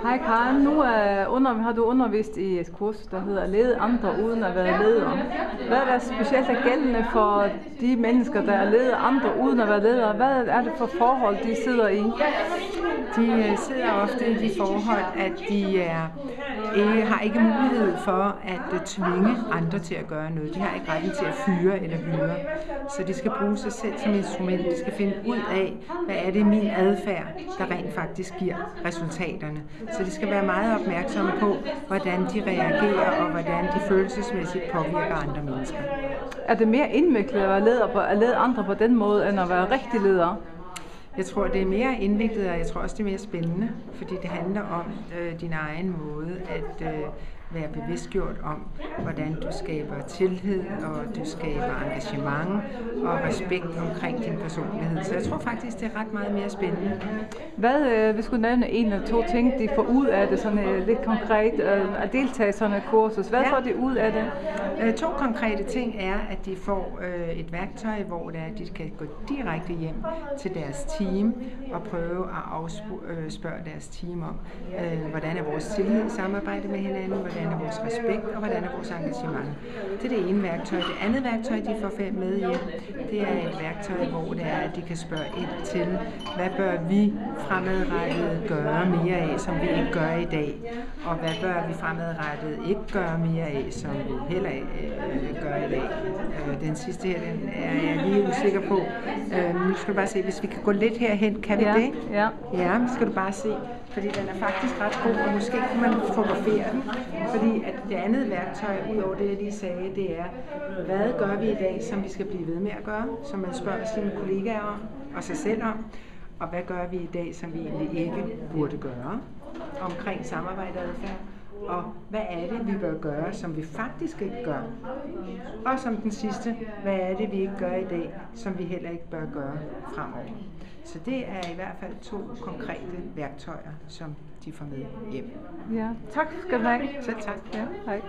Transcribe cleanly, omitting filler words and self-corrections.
Hej Karen, har du undervist i et kursus, der hedder Lede andre uden at være leder. Hvad er der specielt gældende for de mennesker, der er leder andre uden at være ledere? Hvad er det for forhold, de sidder i? De sidder ofte i de forhold, at de har ikke mulighed for at tvinge andre til at gøre noget. De har ikke retten til at fyre eller hyre. Så de skal bruge sig selv som instrument. De skal finde ud af, hvad er det min adfærd, der rent faktisk giver resultaterne. Så de skal være meget opmærksomme på, hvordan de reagerer og hvordan de følelsesmæssigt påvirker andre mennesker. Er det mere indviklet at lede andre på den måde, end at være rigtig leder? Jeg tror, det er mere indviklet, og jeg tror også, det er mere spændende, fordi det handler om din egen måde at være bevidstgjort om, hvordan du skaber tillid, og du skaber engagement og respekt omkring din personlighed. Så jeg tror faktisk, det er ret meget mere spændende. Hvad, hvis du nævne en eller to ting, de får ud af det, sådan lidt konkret, at deltage i sådan et kursus. Hvad får de ud af det? To konkrete ting er, at de får et værktøj, hvor de kan gå direkte hjem til deres team og prøve at afspørge deres team om, hvordan er vores tillid i samarbejde med hinanden, hvordan er vores respekt, og hvordan er vores engagement. Det er det ene værktøj. Det andet værktøj, de får med hjem, det er et værktøj, hvor det er, at de kan spørge ind til, hvad bør vi fremadrettet gøre mere af, som vi ikke gør i dag, og hvad bør vi fremadrettet ikke gøre mere af, som vi heller gør i dag. Den sidste her, den er jeg lige usikker på. Nu skal du bare se, hvis vi kan gå lidt herhen, kan vi det? Ja. Ja, skal du bare se, fordi den er faktisk ret god, og måske kan man fotografere den, fordi at det andet værktøj, udover det jeg lige sagde, det er, hvad gør vi i dag, som vi skal blive ved med at gøre, som man spørger sine kollegaer om, og sig selv om, og hvad gør vi i dag, som vi egentlig ikke burde gøre, omkring samarbejde og adfærd, og hvad er det, vi bør gøre, som vi faktisk ikke gør, og som den sidste, hvad er det, vi ikke gør i dag, som vi heller ikke bør gøre fremover. Så det er i hvert fald 2 konkrete værktøjer, som de får med hjem. Ja, tak skal du have. Selv tak. Ja, hej.